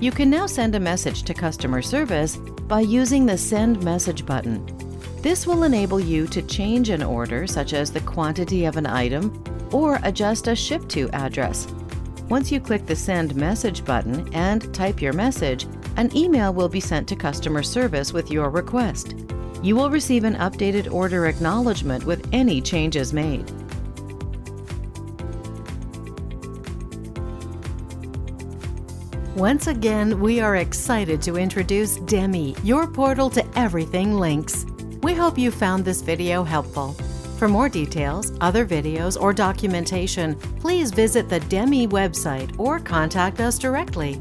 You can now send a message to customer service by using the Send Message button. This will enable you to change an order, such as the quantity of an item, or adjust a ship-to address. Once you click the Send Message button and type your message, an email will be sent to customer service with your request. You will receive an updated order acknowledgement with any changes made. Once again, we are excited to introduce DeMI, your portal to everything Linx. We hope you found this video helpful. For more details, other videos, or documentation, please visit the DeMI website or contact us directly.